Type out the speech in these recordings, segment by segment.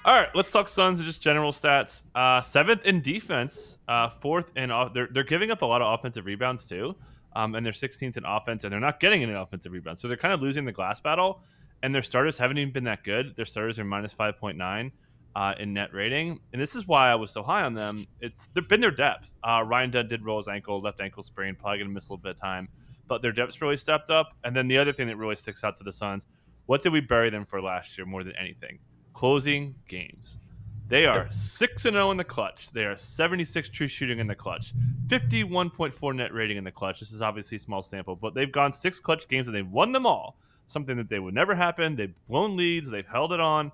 All right, let's talk Suns and just general stats. Seventh in defense, fourth in they're giving up a lot of offensive rebounds too, and they're 16th in offense, and they're not getting any offensive rebounds, so they're kind of losing the glass battle. And their starters haven't even been that good. Their starters are minus 5.9 in net rating, and this is why I was so high on them. They've been their depth. Ryan Dunn did roll his ankle, left ankle sprain, probably gonna miss a little bit of time, but their depth's really stepped up. And then the other thing that really sticks out to the Suns, what did we bury them for last year more than anything? Closing games. They are 6-0 in the clutch. They are 76 true shooting in the clutch, 51.4 net rating in the clutch. This is obviously a small sample, but they've gone 6 clutch games and they've won them all. Something that they would never happen. They've blown leads. They've held it on.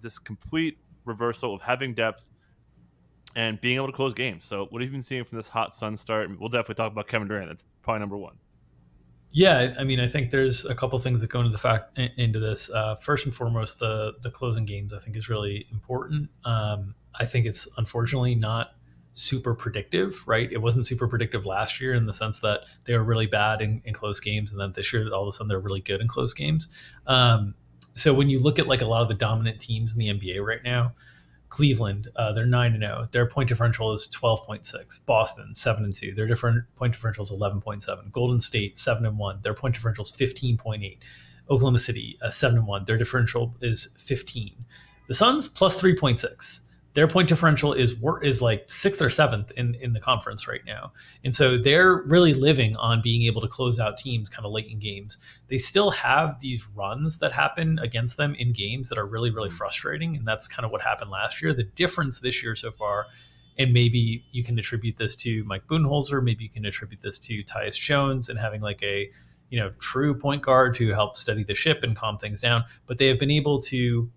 This complete reversal of having depth and being able to close games. So what have you been seeing from this hot Sun start? We'll definitely talk about Kevin Durant. That's probably number one. Yeah, I mean, I think there's a couple things that go into this. First and foremost, the closing games I think is really important. I think it's unfortunately not super predictive, right? It wasn't super predictive last year in the sense that they were really bad in close games, and then this year all of a sudden they're really good in close games. So when you look at like a lot of the dominant teams in the NBA right now, Cleveland, they're 9-0. Their point differential is 12.6. Boston, 7-2. Their different point differential is 11.7. Golden State, 7-1. Their point differential is 15.8. Oklahoma City, 7-1. Their differential is 15. The Suns plus 3.6. Their point differential is like sixth or seventh in the conference right now. And so they're really living on being able to close out teams kind of late in games. They still have these runs that happen against them in games that are really, really frustrating. And that's kind of what happened last year. The difference this year so far, and maybe you can attribute this to Mike Budenholzer, maybe you can attribute this to Tyus Jones and having like a true point guard to help steady the ship and calm things down. But they have been able to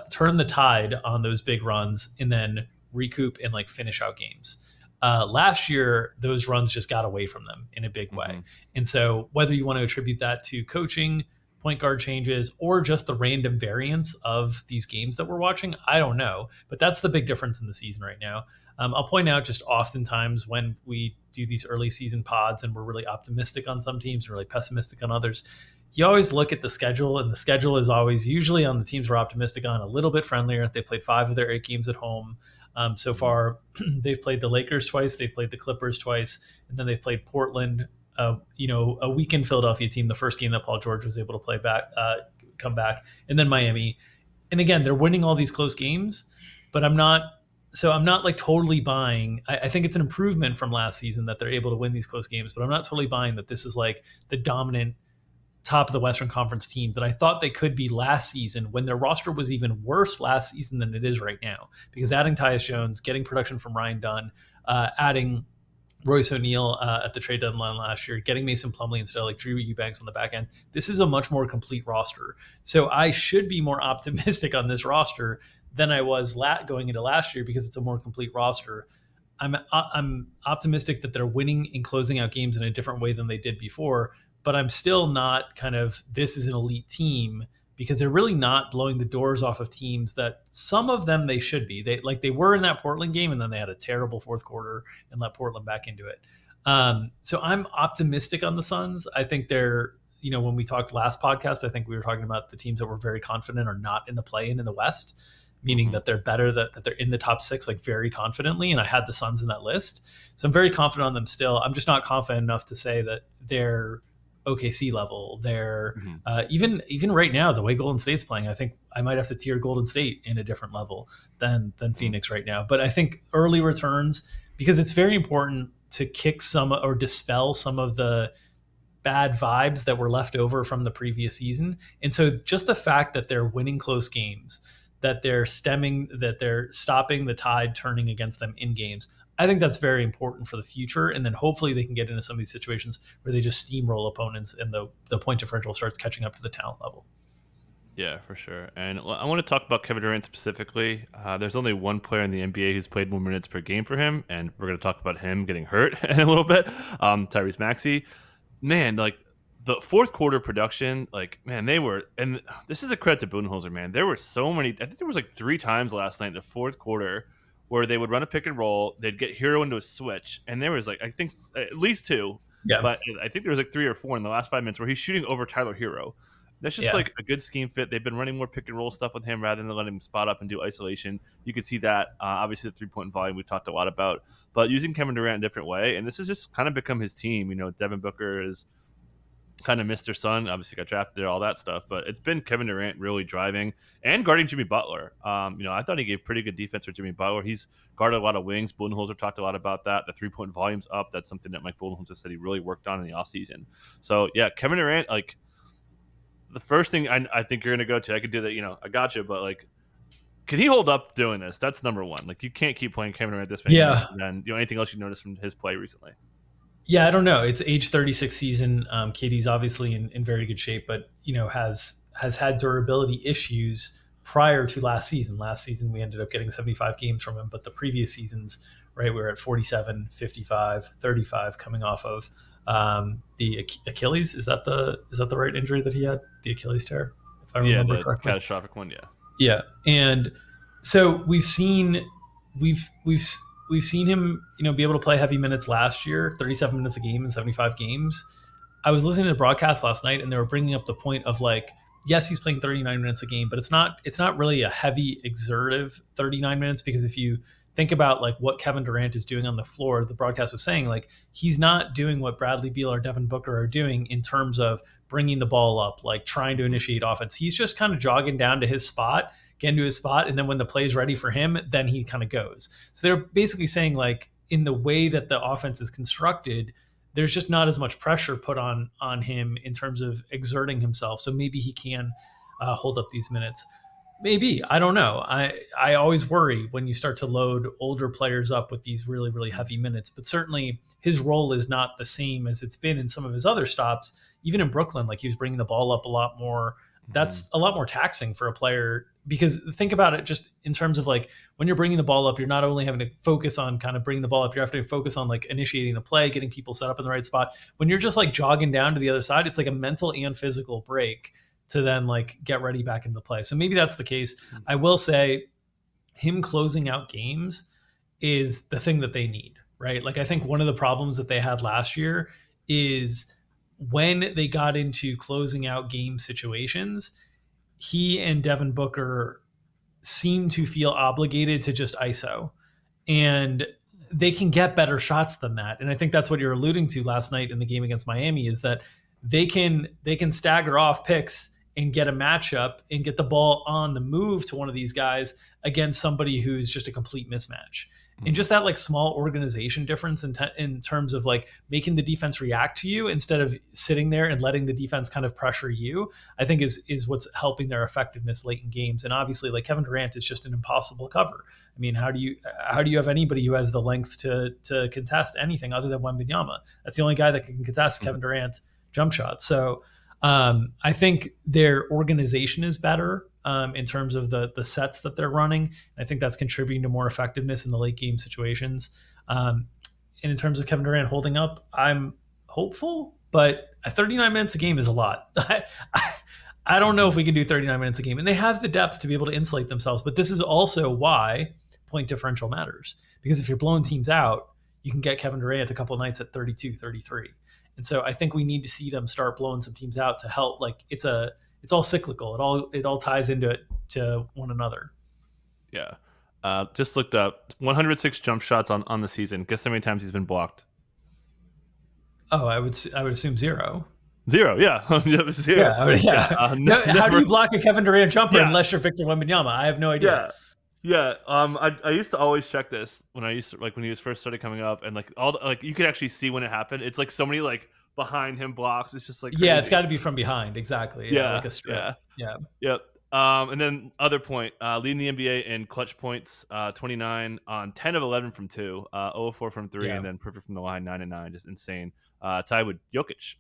turn the tide on those big runs and then recoup and like finish out games. Last year, those runs just got away from them in a big way. Mm-hmm. And so whether you want to attribute that to coaching, point guard changes, or just the random variance of these games that we're watching, I don't know. But that's the big difference in the season right now. I'll point out just oftentimes when we do these early season pods and we're really optimistic on some teams and really pessimistic on others, you always look at the schedule, and the schedule is always usually on the teams we're optimistic on a little bit friendlier. They played 5 of their 8 games at home. So far, they've played the Lakers twice, they've played the Clippers twice, and then they've played Portland, a weakened Philadelphia team, the first game that Paul George was able to come back, and then Miami. And again, they're winning all these close games, but I'm not like totally buying. I think it's an improvement from last season that they're able to win these close games, but I'm not totally buying that this is like the dominant top of the Western Conference team that I thought they could be last season, when their roster was even worse last season than it is right now. Because adding Tyus Jones, getting production from Ryan Dunn, adding Royce O'Neal at the trade deadline last year, getting Mason Plumlee instead of like Drew Eubanks on the back end, this is a much more complete roster. So I should be more optimistic on this roster than I was going into last year because it's a more complete roster. I'm optimistic that they're winning and closing out games in a different way than they did before, but I'm still not kind of, this is an elite team, because they're really not blowing the doors off of teams that some of them they should be. They were in that Portland game, and then they had a terrible fourth quarter and let Portland back into it. So I'm optimistic on the Suns. I think they're, when we talked last podcast, I think we were talking about the teams that were very confident are not in the play-in in the West, meaning that they're better, that they're in the top 6, like very confidently. And I had the Suns in that list. So I'm very confident on them still. I'm just not confident enough to say that they're OKC level. They're even right now, the way Golden State's playing, I think I might have to tier Golden State in a different level than Phoenix right now. But I think early returns, because it's very important to kick some or dispel some of the bad vibes that were left over from the previous season. And so just the fact that they're winning close games, that they're stopping the tide turning against them in games, I think that's very important for the future. And then hopefully they can get into some of these situations where they just steamroll opponents and the point differential starts catching up to the talent level. Yeah, for sure. And I want to talk about Kevin Durant specifically. There's only one player in the NBA who's played more minutes per game for him, and we're going to talk about him getting hurt in a little bit. Tyrese Maxey. Man, like the fourth quarter production, like, man, they were, and this is a credit to Budenholzer, man. There were so many, I think there was like 3 times last night in the fourth quarter where they would run a pick and roll, they'd get Hero into a switch, and there was like, I think at least 2, but I think there was like 3 or 4 in the last 5 minutes where he's shooting over Tyler Hero. That's just Yeah. like a good scheme fit. They've been running more pick and roll stuff with him rather than letting him spot up and do isolation. You could see that. Obviously, the 3-point volume we talked a lot about, but using Kevin Durant a different way. And this has just kind of become his team. Devin Booker is kind of Mr. Sun, obviously got drafted there, all that stuff. But it's been Kevin Durant really driving and guarding Jimmy Butler. I thought he gave pretty good defense for Jimmy Butler. He's guarded a lot of wings. Budenholzer talked a lot about that. The 3-point volume's up. That's something that Mike Budenholzer said he really worked on in the offseason. So, yeah, Kevin Durant, like, the first thing I think you're going to go to, I could do that, I got you, but, like, can he hold up doing this? That's number one. Like, you can't keep playing Kevin Durant this many minutes. Yeah. And then, anything else you noticed from his play recently? Yeah, I don't know. It's age 36 season. KD's obviously in very good shape, but has had durability issues prior to last season. Last season we ended up getting 75 games from him, but the previous seasons, right, we were at 47, 55, 35, coming off of the Achilles. Is that the right injury that he had? The Achilles tear, if I remember correctly. Catastrophic one, yeah. Yeah, and so we've seen him, be able to play heavy minutes last year, 37 minutes a game in 75 games. I was listening to the broadcast last night, and they were bringing up the point of, like, yes, he's playing 39 minutes a game, but it's not really a heavy exertive 39 minutes, because if you think about, like, what Kevin Durant is doing on the floor, the broadcast was saying, like, he's not doing what Bradley Beal or Devin Booker are doing in terms of bringing the ball up, like trying to initiate offense. He's just kind of jogging down to his spot, getting to his spot, and then when the play's ready for him, then he kind of goes. So they're basically saying, like, in the way that the offense is constructed, there's just not as much pressure put on him in terms of exerting himself. So maybe he can hold up these minutes. Maybe. I don't know. I always worry when you start to load older players up with these really, really heavy minutes. But certainly his role is not the same as it's been in some of his other stops. Even in Brooklyn, like, he was bringing the ball up a lot more. That's a lot more taxing for a player, because think about it just in terms of, like, when you're bringing the ball up, you're not only having to focus on kind of bringing the ball up, you have to focus on, like, initiating the play, getting people set up in the right spot. When you're just, like, jogging down to the other side, it's like a mental and physical break to then, like, get ready back into play. So maybe that's the case. I will say him closing out games is the thing that they need, right? Like, I think one of the problems that they had last year is when they got into closing out game situations, he and Devin Booker seem to feel obligated to just ISO, and they can get better shots than that. And I think that's what you're alluding to last night in the game against Miami, is that they can stagger off picks and get a matchup and get the ball on the move to one of these guys against somebody who's just a complete mismatch. And just that, like, small organization difference in terms of, like, making the defense react to you instead of sitting there and letting the defense kind of pressure you, I think is what's helping their effectiveness late in games. And obviously, like, Kevin Durant is just an impossible cover. I mean, how do you have anybody who has the length to contest anything other than Wembanyama? That's the only guy that can contest Kevin Durant jump shots. So I think their organization is better in terms of the sets that they're running. I think that's contributing to more effectiveness in the late game situations. And in terms of Kevin Durant holding up, I'm hopeful, but 39 minutes a game is a lot. I don't know if we can do 39 minutes a game. And they have the depth to be able to insulate themselves. But this is also why point differential matters. Because if you're blowing teams out, you can get Kevin Durant a couple of nights at 32, 33. And so I think we need to see them start blowing some teams out to help. Like, it's all cyclical. It all ties into one another. Yeah. Just looked up 106 jump shots on the season. Guess how many times he's been blocked? Oh, I would assume zero. Zero, yeah. Zero. Yeah. How do you block a Kevin Durant jumper unless you're Victor Wembanyama? I have no idea. Yeah. I used to always check this when he was first started coming up, and, like, you could actually see when it happened. It's like so many, like, behind him blocks. It's just, like, crazy. Yeah, it's got to be from behind. Exactly. Yeah, like a strip. Yeah. Yep. And then other point, leading the NBA in clutch points, 29 on 10 of 11 from 2, 0 of 4 from 3, and then perfect from the line, 9 and 9, just insane. Tied with Jokic,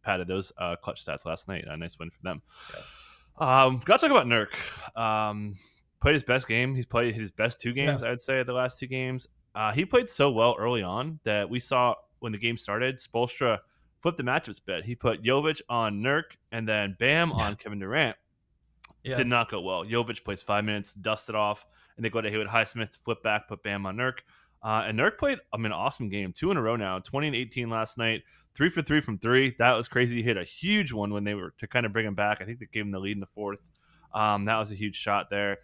padded those clutch stats last night. A nice win for them. Yeah. Got to talk about Nurk. Played his best game. He's played his best 2 games, I'd say, the last 2 games. He played so well early on that we saw when the game started, Spoelstra flipped the matchups bet. He put Jovic on Nurk and then Bam on Kevin Durant. Yeah. Did not go well. Jovic plays 5 minutes, dusted off, and they go to Haywood Highsmith, flip back, put Bam on Nurk. And Nurk played an awesome game, 2 in a row now, 20 and 18 last night, 3 for 3 from three. That was crazy. He hit a huge one when they were to kind of bring him back. I think they gave him the lead in the fourth. That was a huge shot there.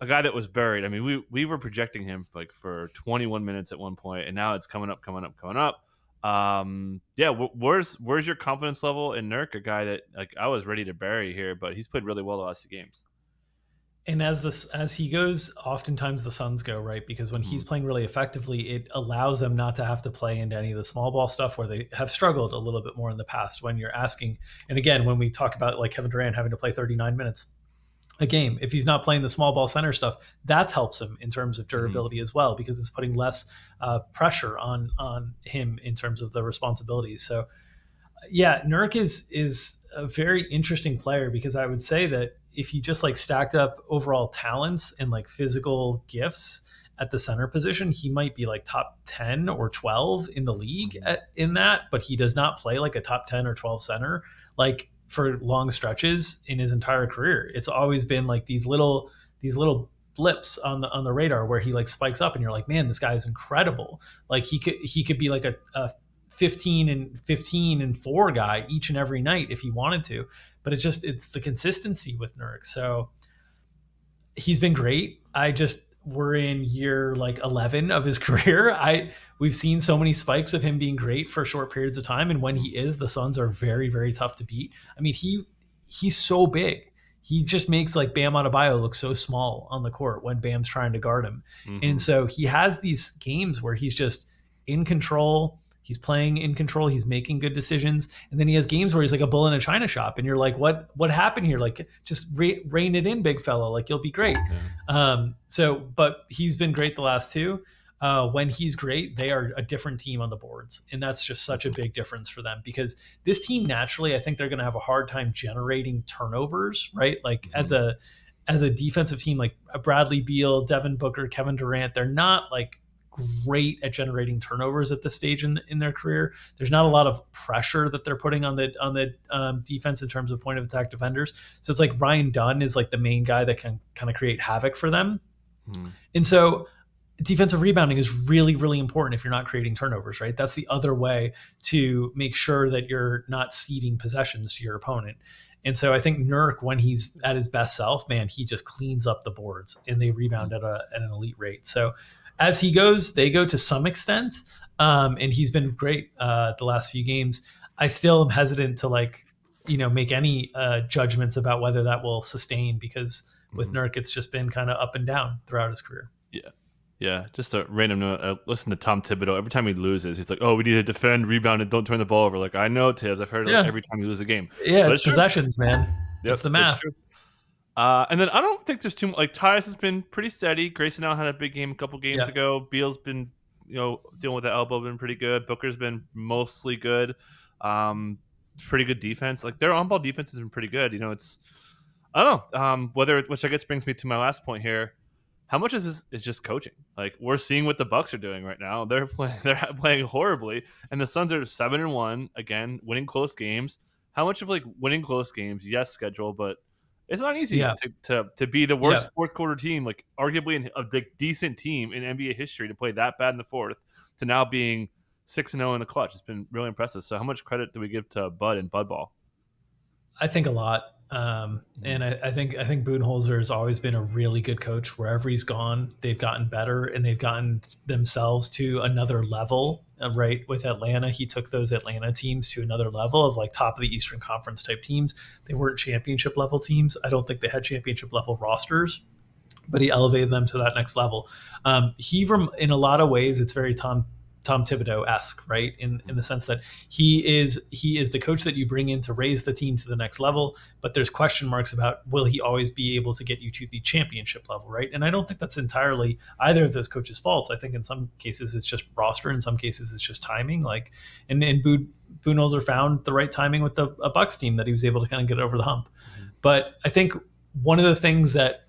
A guy that was buried. I mean, we were projecting him for 21 minutes at one point, and now it's coming up. Yeah, where's your confidence level in Nurk? A guy that I was ready to bury here, but he's played really well the last two games. And as he goes, oftentimes the Suns go, right? Because when he's playing really effectively, it allows them not to have to play into any of the small ball stuff where they have struggled a little bit more in the past when you're asking. And again, when we talk about like Kevin Durant having to play 39 minutes a game, if he's not playing the small ball center stuff, that helps him in terms of durability as well, because it's putting less pressure on him in terms of the responsibilities. So yeah, Nurk is a very interesting player, because I would say that if you just like stacked up overall talents and like physical gifts at the center position, he might be like top 10 or 12 in the league in that, but he does not play like a top 10 or 12 center like for long stretches in his entire career. It's always been like these little blips on the radar where he like spikes up and you're like, man, this guy is incredible. Like he could be like a 15 and 4 guy each and every night if he wanted to, but it's the consistency with Nurk. So he's been great. We're in year like 11 of his career. We've seen so many spikes of him being great for short periods of time, and when he is, the Suns are very, very tough to beat. I mean, he's so big. He just makes like Bam Adebayo look so small on the court when Bam's trying to guard him. And so he has these games where he's just in control. He's playing in control. He's making good decisions. And then he has games where he's like a bull in a china shop. And you're like, what happened here? Like, just rein it in, big fella. Like, you'll be great. Yeah. But he's been great the last two. When he's great, they are a different team on the boards. And that's just such a big difference for them, because this team naturally, I think they're going to have a hard time generating turnovers, right? Like as a defensive team, like Bradley Beal, Devin Booker, Kevin Durant, they're not like great at generating turnovers at this stage in their career. There's not a lot of pressure that they're putting on the defense in terms of point of attack defenders. So it's like Ryan Dunn is like the main guy that can kind of create havoc for them. And so defensive rebounding is really, really important if you're not creating turnovers, right? That's the other way to make sure that you're not ceding possessions to your opponent. And so I think Nurk, when he's at his best self, man, he just cleans up the boards and they rebound at an elite rate. So as he goes, they go to some extent, and he's been great the last few games. I still am hesitant to make any judgments about whether that will sustain, because with Nurk, it's just been kind of up and down throughout his career. Yeah. Just a random note. Listen to Tom Thibodeau. Every time he loses, he's like, "Oh, we need to defend, rebound, and don't turn the ball over." Like, I know, Tibbs. I've heard it every time you lose a game. Yeah, it's possessions, man. Yep, it's the math. And then I don't think there's too much. Like, Tyus has been pretty steady. Grayson Allen had a big game a couple games ago. Beal's been, dealing with the elbow, been pretty good. Booker's been mostly good. Pretty good defense. Like, their on-ball defense has been pretty good. I don't know which I guess brings me to my last point here. How much is this is just coaching? Like, we're seeing what the Bucks are doing right now. They're playing horribly, and the Suns are 7-1 again, winning close games. How much of winning close games? Yes, schedule, but it's not easy to be the worst fourth quarter team, like arguably a decent team in NBA history, to play that bad in the fourth, to now being 6-0 in the clutch. It's been really impressive. So how much credit do we give to Bud and Bud Ball? I think a lot. And I think Budenholzer has always been a really good coach. Wherever he's gone, they've gotten better, and they've gotten themselves to another level. Right, with Atlanta, he took those Atlanta teams to another level of like top of the Eastern Conference type teams. They weren't championship level teams. I don't think they had championship level rosters, but he elevated them to that next level. In a lot of ways, it's very Tom Thibodeau-esque, right? In the sense that he is the coach that you bring in to raise the team to the next level, but there's question marks about will he always be able to get you to the championship level, right? And I don't think that's entirely either of those coaches' faults. I think in some cases it's just roster, in some cases it's just timing. And Budenholzer found the right timing with a Bucks team that he was able to kind of get over the hump. But I think one of the things that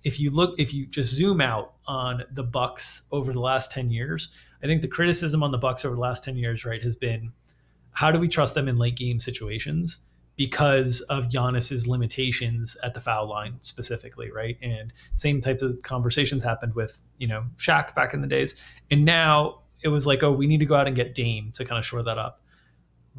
if you just zoom out on the Bucks over the last 10 years, I think the criticism on the Bucks over the last 10 years, right, has been how do we trust them in late game situations because of Giannis's limitations at the foul line specifically, right? And same types of conversations happened with, Shaq back in the days. And now it was like, oh, we need to go out and get Dame to kind of shore that up.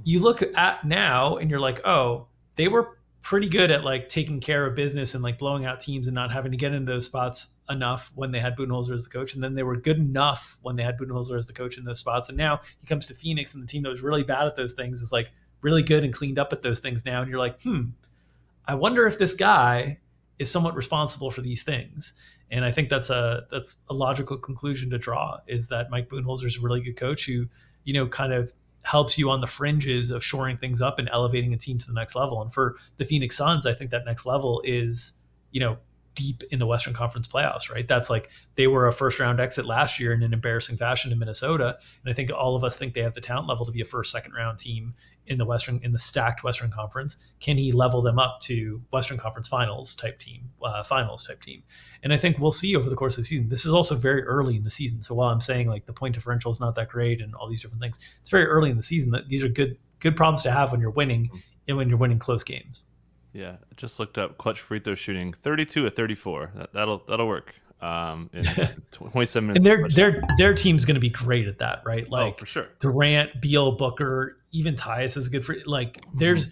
you look at now and you're like, oh, they were pretty good at like taking care of business and like blowing out teams and not having to get into those spots enough when they had Budenholzer as the coach. And then they were good enough when they had Budenholzer as the coach in those spots. And now he comes to Phoenix, and the team that was really bad at those things is like really good and cleaned up at those things now. And you're like, I wonder if this guy is somewhat responsible for these things. And I think that's a logical conclusion to draw, is that Mike Budenholzer is a really good coach who, kind of helps you on the fringes of shoring things up and elevating a team to the next level. And for the Phoenix Suns, I think that next level is, deep in the Western Conference playoffs, right? That's like, they were a first round exit last year in an embarrassing fashion to Minnesota. And I think all of us think they have the talent level to be a first, second round team in the stacked Western Conference. Can he level them up to Western Conference finals type team? And I think we'll see over the course of the season. This is also very early in the season. So while I'm saying like the point differential is not that great and all these different things, it's very early in the season. That these are good problems to have when you're winning and when you're winning close games. Yeah, I just looked up clutch free throw shooting, 32 of 34. That'll work. In 27 minutes. And their team's going to be great at that, right? Like, for sure. Durant, Beal, Booker, even Tyus is good for like. There's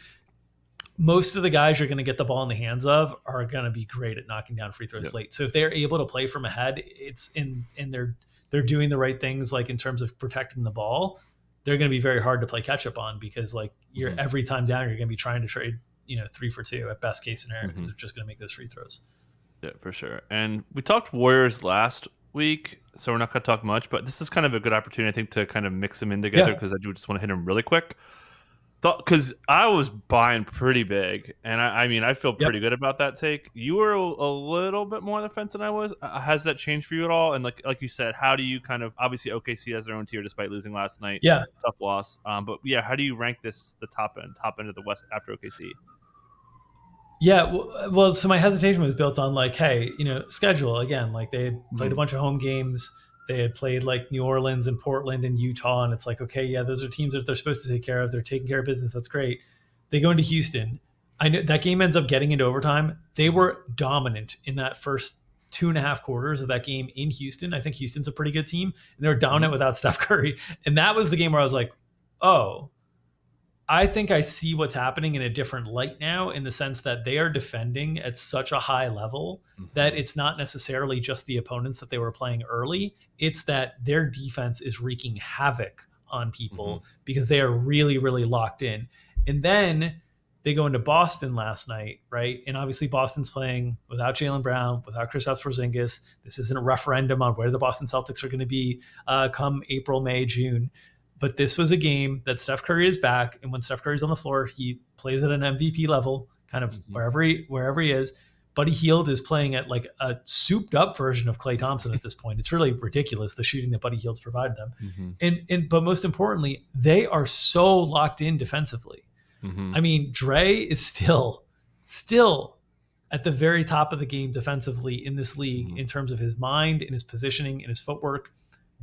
most of the guys you're going to get the ball in the hands of are going to be great at knocking down free throws late. So if they're able to play from ahead, it's and they're doing the right things like in terms of protecting the ball. They're going to be very hard to play catch up on, because like you're every time down, you're going to be trying to trade 3 for 2 at best case scenario, because they're just going to make those free throws. Yeah, for sure. And we talked Warriors last week, so we're not going to talk much, but this is kind of a good opportunity, I think, to kind of mix them in together, because I do just want to hit them really quick. Because I was buying pretty big, and I feel pretty good about that take. You were a little bit more on the fence than I was. Has that changed for you at all? And like you said, how do you kind of, obviously OKC has their own tier despite losing last night. Yeah, tough loss. But yeah, how do you rank this the top end of the West after OKC? Yeah, well, so my hesitation was built on like, hey, schedule again. Like they had played a bunch of home games. They had played like New Orleans and Portland and Utah, and it's like, okay, yeah, those are teams that they're supposed to take care of. They're taking care of business. That's great. They go into Houston. I know that game ends up getting into overtime. They were dominant in that first 2.5 quarters of that game in Houston. I think Houston's a pretty good team, and they were dominant without Steph Curry. And that was the game where I was like, oh, I think I see what's happening in a different light now, in the sense that they are defending at such a high level that it's not necessarily just the opponents that they were playing early. It's that their defense is wreaking havoc on people because they are really, really locked in. And then they go into Boston last night, right? And obviously Boston's playing without Jaylen Brown, without Kristaps Porzingis. This isn't a referendum on where the Boston Celtics are going to be come April, May, June. But this was a game that Steph Curry is back, and when Steph Curry's on the floor, he plays at an MVP level, kind of wherever he is. Buddy Hield is playing at like a souped-up version of Klay Thompson at this point. It's really ridiculous, the shooting that Buddy Hield's provided them. But most importantly, they are so locked in defensively. I mean, Dre is still at the very top of the game defensively in this league in terms of his mind and his positioning and his footwork.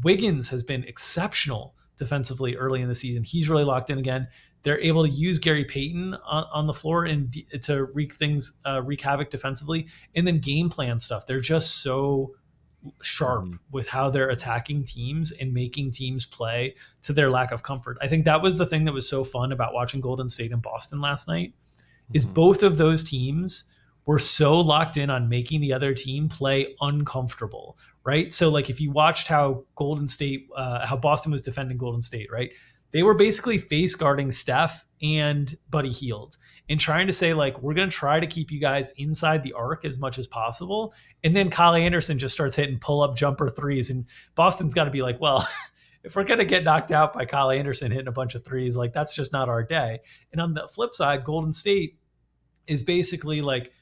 Wiggins has been exceptional defensively early in the season. He's really locked in again. They're able to use Gary Payton on the floor and to wreak havoc defensively, and then game plan stuff. They're just so sharp with how they're attacking teams and making teams play to their lack of comfort. I think that was the thing that was so fun about watching Golden State and Boston last night, is both of those teams were so locked in on making the other team play uncomfortable, right? So like if you watched how Boston was defending Golden State, right? They were basically face guarding Steph and Buddy Hield and trying to say like, we're going to try to keep you guys inside the arc as much as possible. And then Kyle Anderson just starts hitting pull-up jumper threes, and Boston's got to be like, well, if we're going to get knocked out by Kyle Anderson hitting a bunch of threes, like that's just not our day. And on the flip side, Golden State is basically like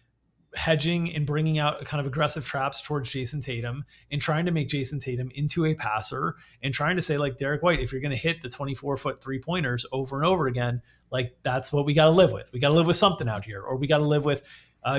hedging and bringing out kind of aggressive traps towards Jason Tatum and trying to make Jason Tatum into a passer and trying to say like, Derek White, if you're going to hit the 24-foot 3-pointers over and over again, like that's what we got to live with. We got to live with something out here, or we got to live with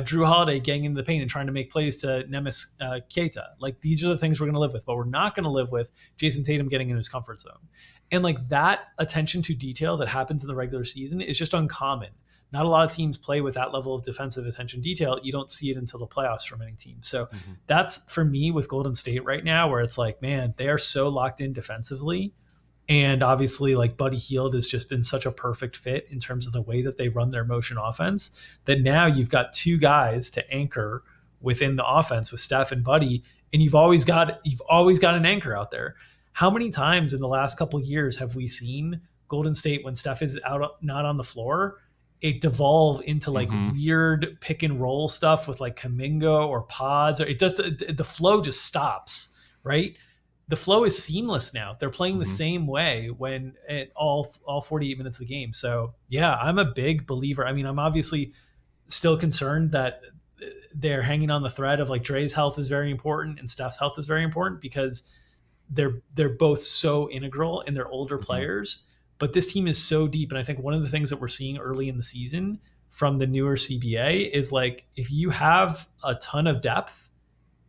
Drew Holiday getting into the paint and trying to make plays to Nemes Keita. Like these are the things we're going to live with, but we're not going to live with Jason Tatum getting in his comfort zone. And like that attention to detail that happens in the regular season is just uncommon. Not a lot of teams play with that level of defensive attention detail. You don't see it until the playoffs for many teams. So that's for me with Golden State right now, where it's like, man, they are so locked in defensively And obviously, like Buddy Hield has just been such a perfect fit in terms of the way that they run their motion offense that now you've got two guys to anchor within the offense with Steph and Buddy, and you've always got an anchor out there. How many times in the last couple of years have we seen Golden State when Steph is out not on the floor, it devolve into like Mm-hmm. weird pick and roll stuff with like Kaminga or pods, or it does the flow just stops, right? The flow is seamless now. They're playing the Mm-hmm. same way when at all 48 minutes of the game. So yeah, I'm a big believer. I mean, I'm obviously still concerned that they're hanging on the thread of like Dre's health is very important and Steph's health is very important because they're both so integral and they're older Mm-hmm. players. But this team is so deep, and I think one of the things that we're seeing early in the season from the newer CBA is like if you have a ton of depth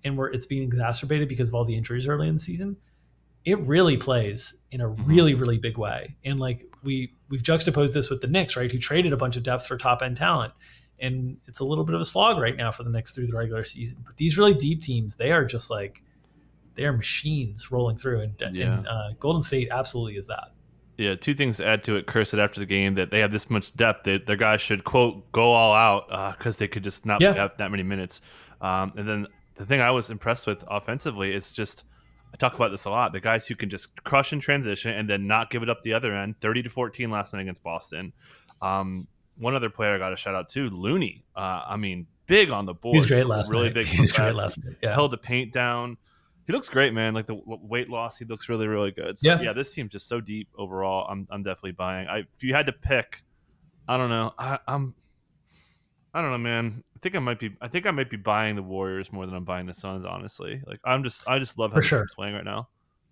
and where it's being exacerbated because of all the injuries early in the season, it really plays in a Mm-hmm. really, really big way. And like we've juxtaposed this with the Knicks, right? Who traded a bunch of depth for top end talent. And it's a little bit of a slog right now for the Knicks through the regular season. But these really deep teams, they are just like they are machines rolling through. Yeah. And Golden State absolutely is that. Yeah, two things to add to it. Kerr said after the game that they have this much depth that their guys should, quote, go all out because they could just not Yeah, have that many minutes. And then the thing I was impressed with offensively is just, I talk about this a lot, the guys who can just crush in transition and then not give it up the other end, 30-14 last night against Boston. One other player I got a shout out to, Looney. I mean, big on the he was board, great last really night. big He was great putbacks. last night. He Yeah, held the paint down. He looks great, man. Like the weight loss, he looks really, really good. So yeah, yeah, this team's just so deep overall. I'm definitely buying. If you had to pick, I don't know. I don't know, man. I think I might be buying the Warriors more than I'm buying the Suns. Honestly, like I just love how for the sure. team's playing right now.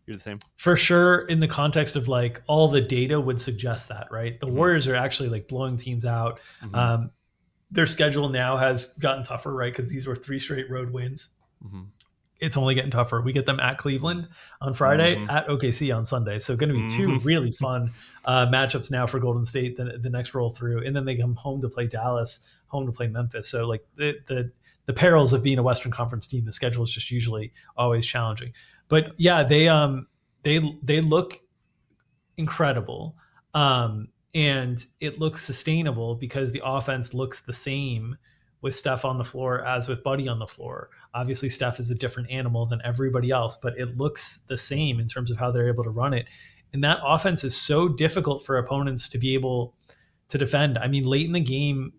You're the same. For sure, in the context of like all the data would suggest that, right? The Mm-hmm. Warriors are actually like blowing teams out. Mm-hmm. Um, their schedule now has gotten tougher, right? Because these were 3 straight road wins. Mm-hmm. It's only getting tougher. We get them at Cleveland on Friday, Mm-hmm. at OKC on Sunday. So going to be two Mm-hmm. really fun matchups now for Golden State the next roll through, and then they come home to play Dallas, home to play Memphis. So like the perils of being a Western Conference team, the schedule is just usually always challenging. But yeah, they look incredible. And it looks sustainable because the offense looks the same with Steph on the floor as with Buddy on the floor. Obviously, Steph is a different animal than everybody else, but it looks the same in terms of how they're able to run it. And that offense is so difficult for opponents to be able to defend. I mean, late in the game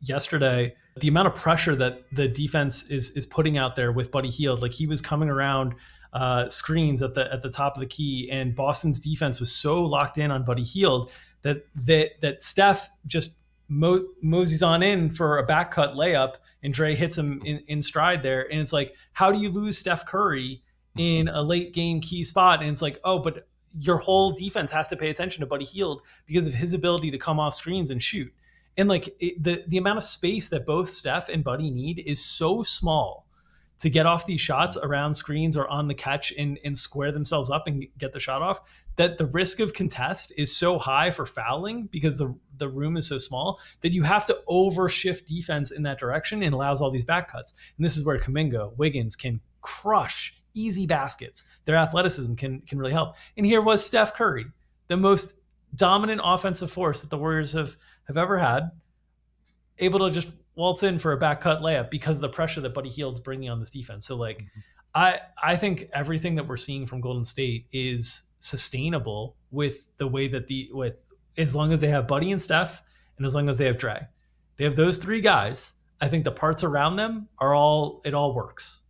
yesterday, the amount of pressure that the defense is putting out there with Buddy Hield, like he was coming around screens at the top of the key, and Boston's defense was so locked in on Buddy Hield that Steph just moseys on in for a back cut layup, and Dre hits him in stride there, and it's like, how do you lose Steph Curry in a late game key spot? And it's like, oh, but your whole defense has to pay attention to Buddy Hield because of his ability to come off screens and shoot. And like the amount of space that both Steph and Buddy need is so small to get off these shots around screens or on the catch and square themselves up and get the shot off, that the risk of contest is so high for fouling because the room is so small that you have to overshift defense in that direction, and allows all these back cuts. And this is where Kaminga, Wiggins can crush easy baskets. Their athleticism can really help. And here was Steph Curry, the most dominant offensive force that the Warriors have ever had, able to just waltz in for a back cut layup because of the pressure that Buddy Hield's bringing on this defense. So like, I think everything that we're seeing from Golden State is sustainable with the way that with as long as they have Buddy and Steph, and as long as they have Dre, they have those three guys. I think the parts around them it all works.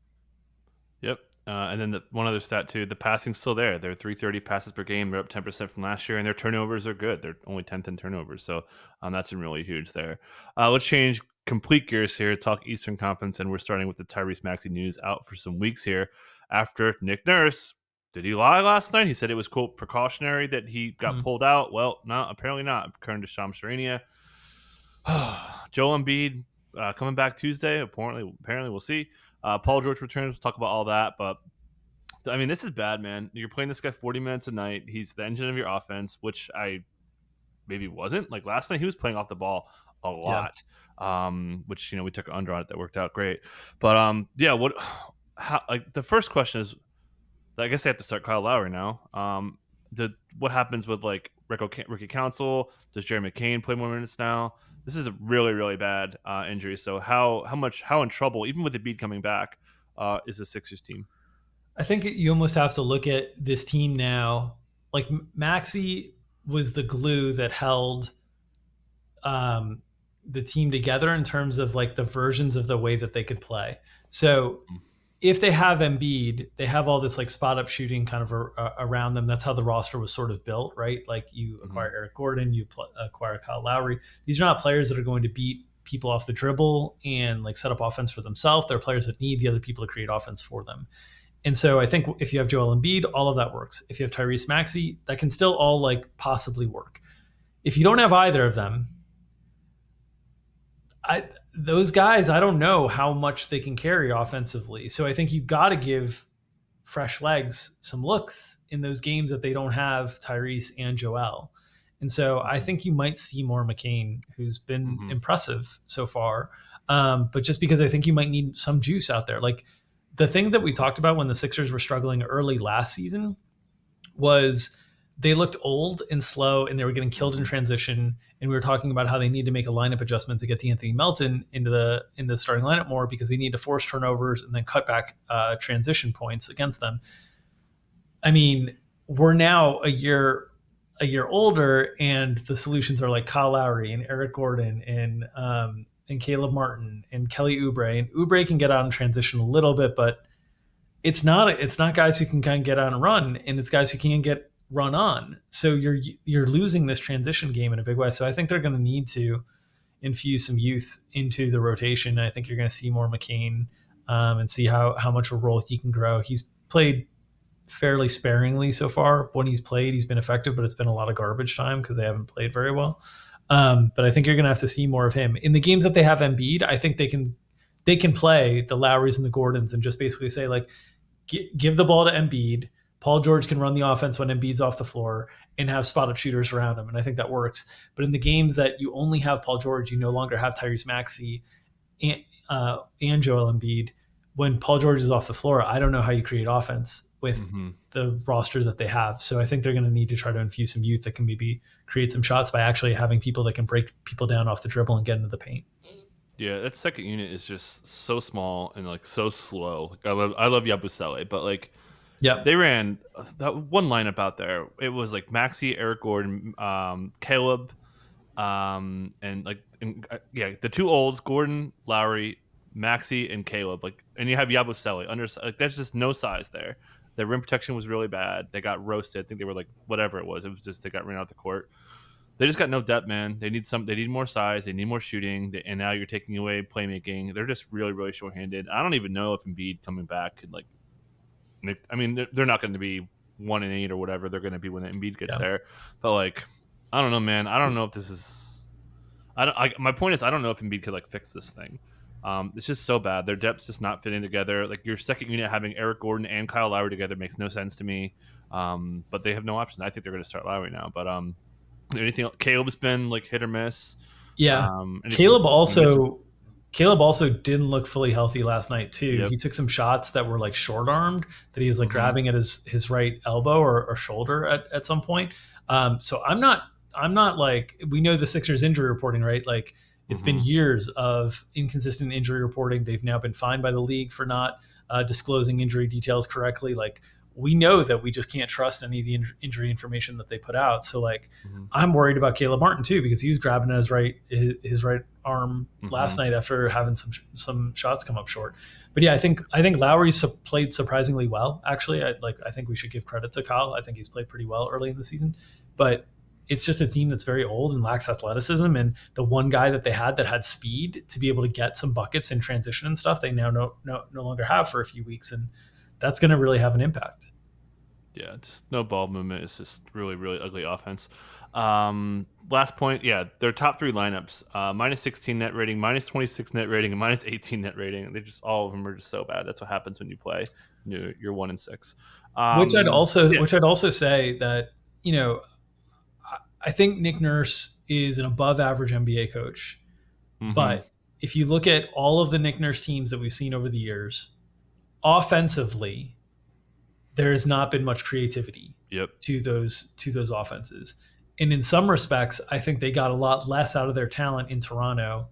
Yep. And then one other stat too, the passing's still there. They're 330 passes per game. They're up 10% from last year, and their turnovers are good. They're only 10th in turnovers, so that's been really huge there. Let's change complete gears here. Talk Eastern Conference, and we're starting with the Tyrese Maxey news out for some weeks here after Nick Nurse. Did he lie last night? He said it was, quote, precautionary that he got pulled out. Well, no, apparently not. According to Shams Charania. Joel Embiid coming back Tuesday. Apparently we'll see. Paul George returns. We'll talk about all that. But, I mean, this is bad, man. You're playing this guy 40 minutes a night. He's the engine of your offense, which I maybe wasn't. Like last night, he was playing off the ball a lot, which, we took an under on it. That worked out great. But, how, like, the first question is, I guess they have to start Kyle Lowry now. what happens with like Ricky Council? Does Jerry McCain play more minutes now? This is a really really bad injury. So how in trouble, even with the beat coming back, is the Sixers team? I think you almost have to look at this team now. Like Maxi was the glue that held um, the team together in terms of like the versions of the way that they could play. So if they have Embiid, they have all this like spot up shooting kind of around them. That's how the roster was sort of built, right? Like you Mm-hmm. acquire Eric Gordon, you acquire Kyle Lowry. These are not players that are going to beat people off the dribble and like set up offense for themselves. They're players that need the other people to create offense for them. And so I think if you have Joel Embiid, all of that works. If you have Tyrese Maxey, that can still all like possibly work. If you don't have either of them, those guys, I don't know how much they can carry offensively. So I think you got to give fresh legs some looks in those games that they don't have Tyrese and Joel. And so I think you might see more McCain, who's been Mm-hmm. impressive so far. But just because I think you might need some juice out there. Like the thing that we talked about when the Sixers were struggling early last season was they looked old and slow and they were getting killed in transition. And we were talking about how they need to make a lineup adjustment to get the Anthony Melton into the starting lineup more because they need to force turnovers and then cut back transition points against them. I mean, we're now a year older, and the solutions are like Kyle Lowry and Eric Gordon and Caleb Martin and Kelly Oubre. And Oubre can get out in transition a little bit, but it's not guys who can kind of get out and run, and it's guys who can't get run on. So you're losing this transition game in a big way. So I think they're going to need to infuse some youth into the rotation. I think you're going to see more McCain and see how much of a role he can grow. He's played fairly sparingly so far. When he's played, he's been effective, but it's been a lot of garbage time because they haven't played very well. But I think you're going to have to see more of him in the games that they have Embiid. I think they can play the Lowrys and the Gordons and just basically say like, give the ball to Embiid. Paul George can run the offense when Embiid's off the floor and have spot up shooters around him, and I think that works. But in the games that you only have Paul George, you no longer have Tyrese Maxey and Joel Embiid. When Paul George is off the floor, I don't know how you create offense with the roster that they have. So I think they're going to need to try to infuse some youth that can maybe create some shots by actually having people that can break people down off the dribble and get into the paint. Yeah, that second unit is just so small and like so slow. Like, I love Yabusele, but like Yeah, they ran that one lineup out there. It was like Maxi, Eric Gordon, Caleb, yeah, the two olds, Gordon, Lowry, Maxi, and Caleb. Like, and you have Yabusele under. Like, there's just no size there. Their rim protection was really bad. They got roasted. I think they were like whatever it was. It was just they got ran out the court. They just got no depth, man. They need some. They need more size. They need more shooting. And now you're taking away playmaking. They're just really, really short-handed. I don't even know if Embiid coming back could like. I mean, they're not going to be 1-8 or whatever they're going to be when Embiid gets there. But like, I don't know, man. I don't know if this is. My point is, I don't know if Embiid could like fix this thing. It's just so bad. Their depth's just not fitting together. Like your second unit having Eric Gordon and Kyle Lowry together makes no sense to me. But they have no option. I think they're going to start Lowry now. But anything else? Caleb's been like hit or miss. yeah. Anything Caleb also didn't look fully healthy last night too. Yep. He took some shots that were like short armed that he was like grabbing at his right elbow or shoulder at some point. So I'm not like, we know the Sixers injury reporting, right? Like it's been years of inconsistent injury reporting. They've now been fined by the league for not disclosing injury details correctly. Like we know that we just can't trust any of the injury information that they put out. So like, I'm worried about Caleb Martin too, because he was grabbing at his right arm last night after having some shots come up short. But yeah, I think Lowry's played surprisingly well. Actually, I think we should give credit to Kyle. I think he's played pretty well early in the season, but it's just a team that's very old and lacks athleticism. And the one guy that they had that had speed to be able to get some buckets in transition and stuff, they now no longer have for a few weeks. And that's going to really have an impact. Yeah, just no ball movement. It's just really, really ugly offense. Last point, yeah, their top three lineups, minus 16 net rating, minus 26 net rating, and minus 18 net rating. They just, all of them are just so bad. That's what happens when you play. You're 1-6. Which I'd also say that, you know, I think Nick Nurse is an above average NBA coach. But if you look at all of the Nick Nurse teams that we've seen over the years, offensively, there has not been much creativity Yep. to those offenses. And in some respects, I think they got a lot less out of their talent in Toronto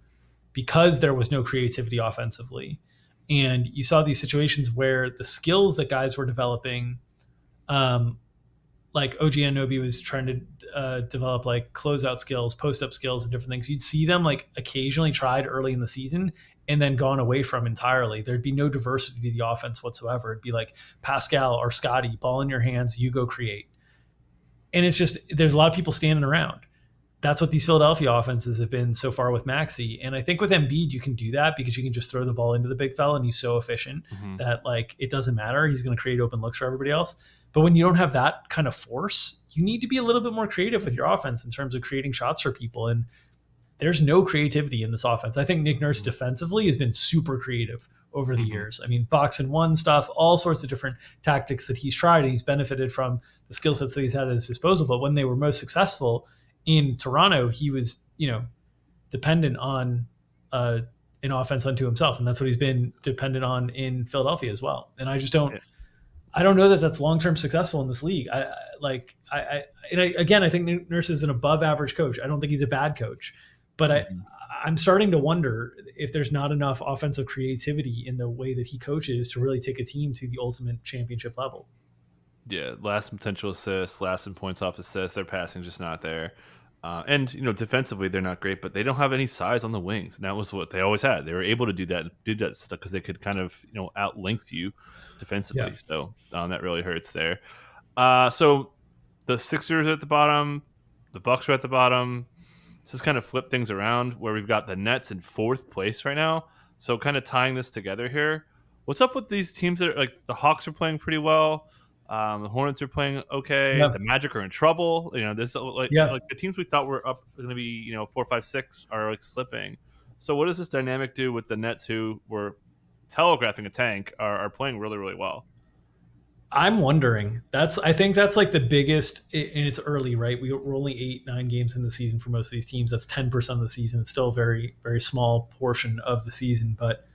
because there was no creativity offensively. And you saw these situations where the skills that guys were developing, um, like OG Anunoby was trying to develop like closeout skills, post up skills, and different things. You'd see them like occasionally tried early in the season and then gone away from entirely. There'd be no diversity to the offense whatsoever. It'd be like Pascal or Scotty, ball in your hands, you go create. And it's just there's a lot of people standing around. That's what these Philadelphia offenses have been so far with Maxey. And I think with Embiid, you can do that because you can just throw the ball into the big fella and he's so efficient that like it doesn't matter. He's going to create open looks for everybody else. But when you don't have that kind of force, you need to be a little bit more creative with your offense in terms of creating shots for people. And there's no creativity in this offense. I think Nick Nurse defensively has been super creative over the years. I mean, box and one stuff, all sorts of different tactics that he's tried, and he's benefited from the skill sets that he's had at his disposal. But when they were most successful in Toronto, he was, dependent on an offense unto himself, and that's what he's been dependent on in Philadelphia as well. And I just don't. Yeah. I don't know that that's long-term successful in this league. Again, I think Nurse is an above-average coach. I don't think he's a bad coach, but I'm starting to wonder if there's not enough offensive creativity in the way that he coaches to really take a team to the ultimate championship level. Yeah, last in potential assists, last in points off assists. Their passing just not there. And defensively they're not great, but they don't have any size on the wings. And that was what they always had. They were able to do that stuff because they could kind of outlength you defensively. Yeah. So that really hurts there. So the Sixers are at the bottom, the Bucks are at the bottom. This has kind of flipped things around where we've got the Nets in 4th place right now. So kind of tying this together here. What's up with these teams that are like the Hawks are playing pretty well? The Hornets are playing okay. Yeah. The Magic are in trouble. There's like the teams we thought were up going to be 4, 5, 6 are like slipping. So what does this dynamic do with the Nets, who were telegraphing a tank, are playing really, really well? I'm wondering. I think that's like the biggest, and it's early, right? We're only 8, 9 games in the season for most of these teams. That's 10% of the season. It's still a very, very small portion of the season. But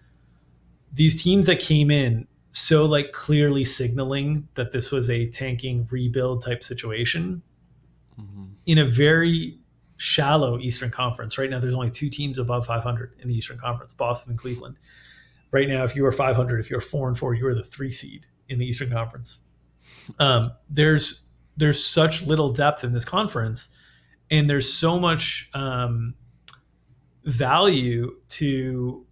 these teams that came in so like clearly signaling that this was a tanking rebuild type situation in a very shallow Eastern Conference. Right now, there's only 2 teams above 500 in the Eastern Conference, Boston and Cleveland. Right now, if you were 500, if you're 4-4, you were the 3 seed in the Eastern Conference. There's such little depth in this conference, and there's so much value to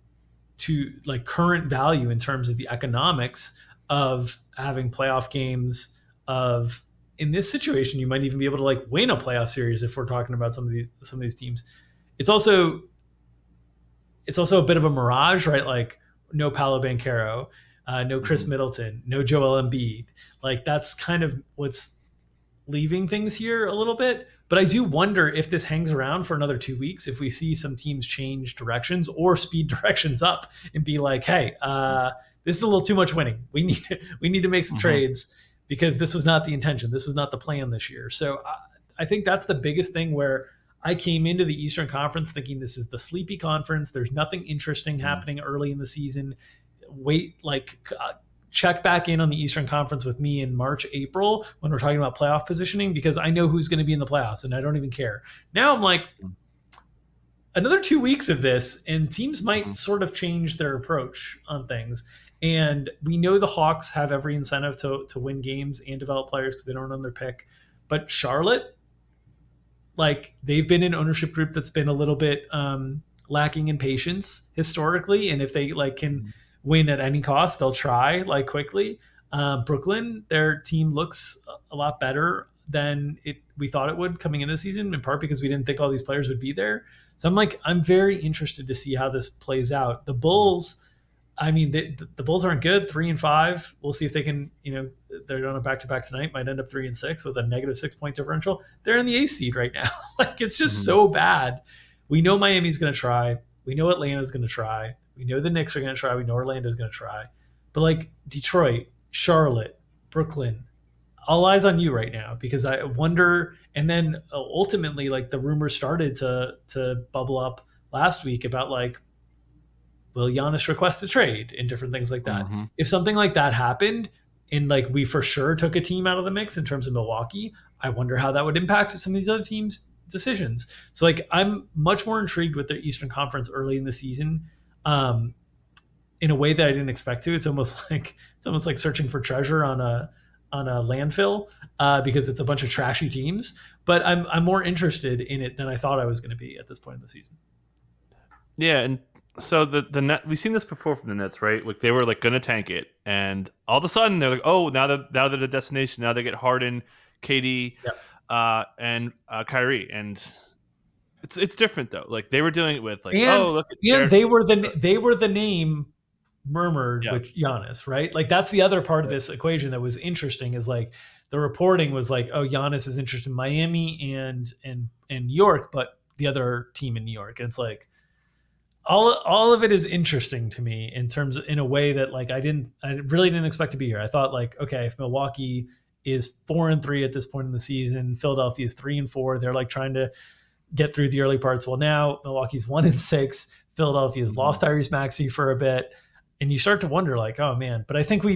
like current value in terms of the economics of having playoff games. Of in this situation, you might even be able to like win a playoff series if we're talking about some of these teams. It's also a bit of a mirage, right? Like no Paolo Banchero, no Chris Middleton, no Joel Embiid. Like that's kind of what's leaving things here a little bit. But I do wonder if this hangs around for another 2 weeks, if we see some teams change directions or speed directions up and be like, hey, this is a little too much winning. We need to make some trades because this was not the intention. This was not the plan this year. So I think that's the biggest thing where I came into the Eastern Conference thinking this is the sleepy conference. There's nothing interesting happening early in the season. Check back in on the Eastern Conference with me in March, April when we're talking about playoff positioning, because I know who's going to be in the playoffs and I don't even care. Now I'm like, another 2 weeks of this and teams might sort of change their approach on things. And we know the Hawks have every incentive to win games and develop players because they don't own their pick. But Charlotte, like they've been an ownership group that's been a little bit lacking in patience historically. And if they like can win at any cost, they'll try like quickly. Brooklyn, their team looks a lot better than we thought it would coming into the season, in part because we didn't think all these players would be there. So I'm very interested to see how this plays out. The Bulls, I mean, the Bulls aren't good, 3-5. We'll see if they can, they're on a back-to-back tonight, might end up 3-6 with a negative 6-point differential. They're in the 8th seed right now. Like it's just so bad. We know Miami's going to try. We know Atlanta's going to try. We know the Knicks are going to try. We know Orlando's going to try. But like Detroit, Charlotte, Brooklyn, all eyes on you right now because I wonder. And then ultimately, like the rumors started to bubble up last week about like, will Giannis request a trade and different things like that. If something like that happened and like we for sure took a team out of the mix in terms of Milwaukee, I wonder how that would impact some of these other teams' decisions. So like I'm much more intrigued with their Eastern Conference early in the season. Um, in a way that I didn't expect to. It's almost like searching for treasure on a landfill because it's a bunch of trashy teams. But I'm more interested in it than I thought I was going to be at this point in the season. Yeah, and so the net we've seen this before from the Nets, right? Like they were like gonna tank it, and all of a sudden they're like, oh, now they're the destination. Now they get Harden, KD, Yeah. and Kyrie, and it's different though. Like they were doing it with like, And oh, look at and Jared. they were the name murmured Yeah, with Giannis, right? Like that's the other part of this equation that was interesting is like the reporting was like, oh, Giannis is interested in Miami and New York, but the other team in New York. And it's like all of it is interesting to me in terms of, in a way that like I really didn't expect to be here. I thought like, okay, if Milwaukee is 4-3 at this point in the season, Philadelphia is 3-4, they're like trying to get through the early parts. Well, now Milwaukee's 1-6. Philadelphia's lost Tyrese Maxey for a bit, and you start to wonder, like, oh man. But I think we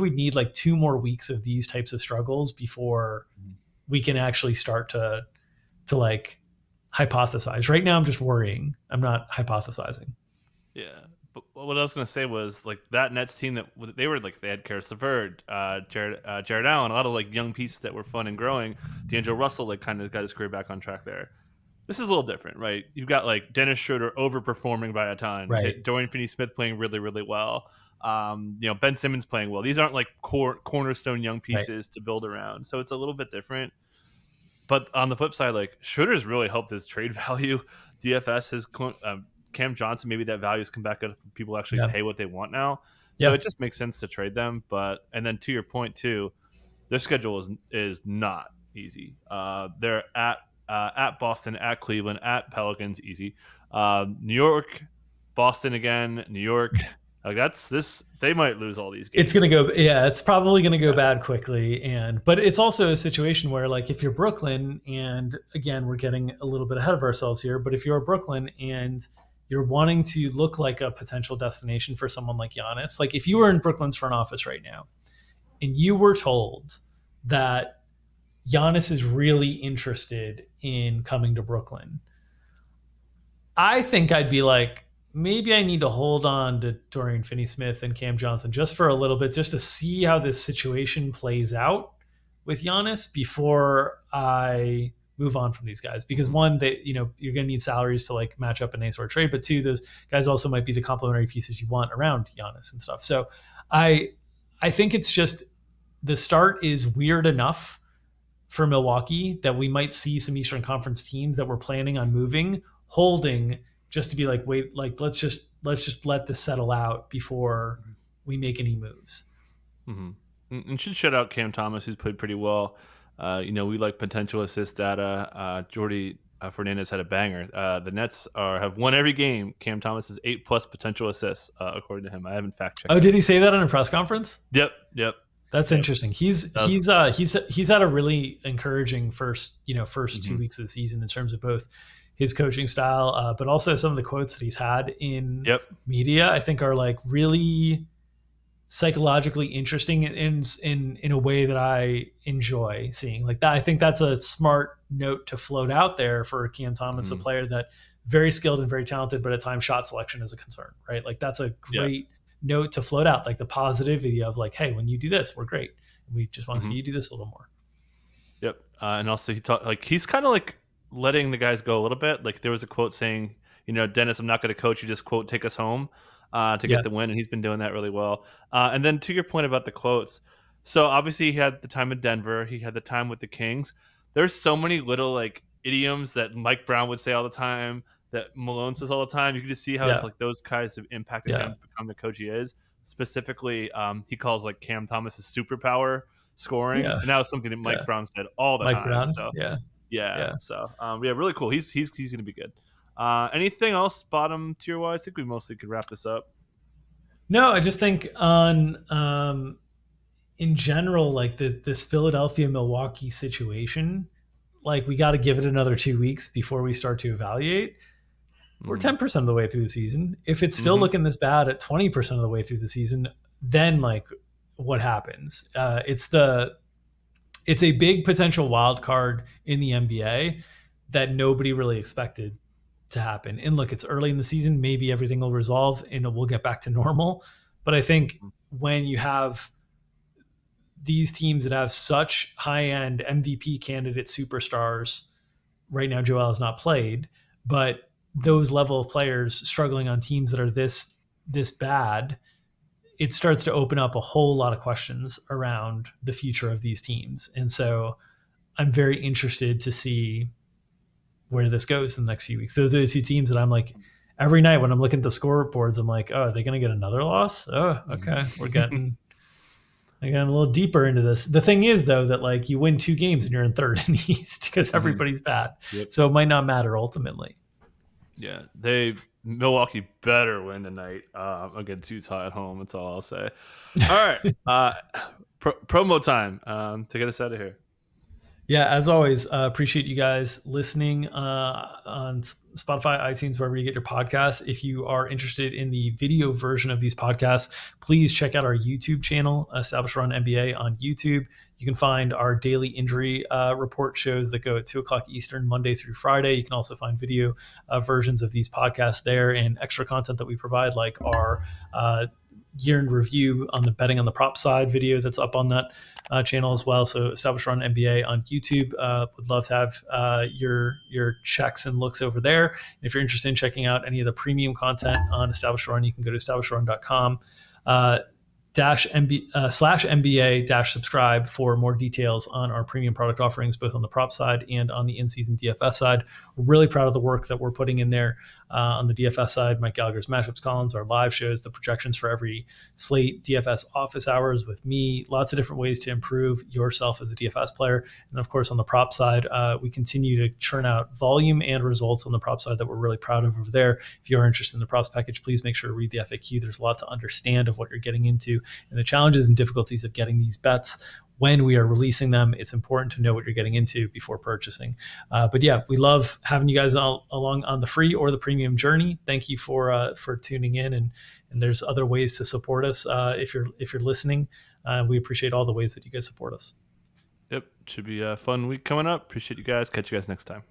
need like 2 more weeks of these types of struggles before we can actually start to like hypothesize. Right now, I'm just worrying. I'm not hypothesizing. yeah. But what I was gonna say was like that Nets team that they were like they had Karis LeVert, Jared Allen, a lot of like young pieces that were fun and growing. D'Angelo Russell like kind of got his career back on track there. This is a little different, right? You've got like Dennis Schroeder overperforming by a ton, Right. Dorian Finney-Smith playing really, really well. Ben Simmons playing well. These aren't like cornerstone young Right. pieces to build around, so it's a little bit different. But on the flip side, like Schroeder's really helped his trade value. DFS has Cam Johnson. Maybe that value has come back up. People actually Yeah. pay what they want now, so Yeah. it just makes sense to trade them. But and then to your point too, their schedule is not easy. They're at Boston, at Cleveland, at Pelicans, easy. New York, Boston again, New York. Like that's this. They might lose all these It's games. gonna go, yeah, it's probably gonna go Yeah. bad quickly. But it's also a situation where like if you're Brooklyn, and again we're getting a little bit ahead of ourselves here, but if you're Brooklyn and you're wanting to look like a potential destination for someone like Giannis, like if you were in Brooklyn's front office right now and you were told that Giannis is really interested in coming to Brooklyn, I think I'd be like, maybe I need to hold on to Dorian Finney-Smith and Cam Johnson just for a little bit, just to see how this situation plays out with Giannis before I move on from these guys. Because one, you're going to need salaries to like match up in any sort of trade, but two, those guys also might be the complementary pieces you want around Giannis and stuff. So I I think it's just the start is weird enough for Milwaukee that we might see some Eastern Conference teams that we're planning on moving holding just to be like, wait, like let's just let this settle out before we make any moves. Mm-hmm. And should shout out Cam Thomas, who's played pretty well. We like potential assist data. Jordy Fernandez had a banger. The Nets have won every game. Cam Thomas has 8+ potential assists, according to him. I haven't fact checked Oh, that. did he say that in a press conference? Yep, yep, That's yep. interesting. He's That was, he's had a really encouraging first 2 mhm. weeks of the season in terms of both his coaching style, but also some of the quotes that he's had in Yep. media. I think are like really psychologically interesting in a way that I enjoy seeing. Like that, I think that's a smart note to float out there for Cam Thomas, a Mhm. player that very skilled and very talented, but at times shot selection is a concern, right? Like that's a Yeah. great note to float out, like the positivity of like, hey, when you do this, we're great. We just want to Mhm. see you do this a little more. Yep. And also he's kind of like letting the guys go a little bit. Like there was a quote saying, Dennis, I'm not going to coach you. Just quote, take us home to Yeah, get the win. And he's been doing that really well. And then to your point about the quotes. So obviously he had the time in Denver. He had the time with the Kings. There's so many little like idioms that Mike Brown would say all the time, that Malone says all the time. You can just see how it's yeah, like those guys have impacted him yeah, to become the coach he is. Specifically, he calls like Cam Thomas's superpower scoring, yeah, and that was something that Mike yeah. Brown said all the Mike time. Brown. So Yeah, yeah, yeah. so yeah, really cool. He's gonna be good. Anything else bottom tier wise? I think we mostly could wrap this up. No, I just think on in general, like this Philadelphia Milwaukee situation, like we got to give it another 2 weeks before we start to evaluate. We're Mm-hmm. 10% of the way through the season. If it's still Mm-hmm. looking this bad at 20% of the way through the season, then like what happens. It's a big potential wild card in the NBA that nobody really expected to happen. And look, it's early in the season. Maybe everything will resolve and we'll get back to normal. But I think when you have these teams that have such high end MVP candidate superstars, right now Joel has not played, but those level of players struggling on teams that are this bad, it starts to open up a whole lot of questions around the future of these teams. And so I'm very interested to see where this goes in the next few weeks. Those are the two teams that I'm like, every night when I'm looking at the scoreboards, I'm like, oh, are they going to get another loss? Oh, okay. We're getting a little deeper into this. The thing is, though, that like you win 2 games and you're in third in the East because everybody's bad. Yep. So it might not matter ultimately. Yeah, Milwaukee better win tonight against Utah at home. That's all I'll say. All right, promo time to get us out of here. Yeah, as always, appreciate you guys listening on Spotify, iTunes, wherever you get your podcasts. If you are interested in the video version of these podcasts, please check out our YouTube channel, Established Run NBA on YouTube. You can find our daily injury report shows that go at 2 o'clock Eastern, Monday through Friday. You can also find video versions of these podcasts there and extra content that we provide, like our year in review on the betting on the prop side video that's up on that channel as well. So Established Run NBA on YouTube. Would love to have your checks and looks over there. And if you're interested in checking out any of the premium content on Established Run, you can go to establishedrun.com. /MBA-subscribe for more details on our premium product offerings, both on the prop side and on the in-season DFS side. We're really proud of the work that we're putting in there on the DFS side. Mike Gallagher's matchups columns, our live shows, the projections for every slate, DFS office hours with me, lots of different ways to improve yourself as a DFS player. And of course, on the prop side, we continue to churn out volume and results on the prop side that we're really proud of over there. If you're interested in the props package, please make sure to read the FAQ. There's a lot to understand of what you're getting into and the challenges and difficulties of getting these bets. When we are releasing them, it's important to know what you're getting into before purchasing. But yeah, we love having you guys all along on the free or the premium journey. Thank you for tuning in, and there's other ways to support us if you're listening. We appreciate all the ways that you guys support us. Yep, should be a fun week coming up. Appreciate you guys. Catch you guys next time.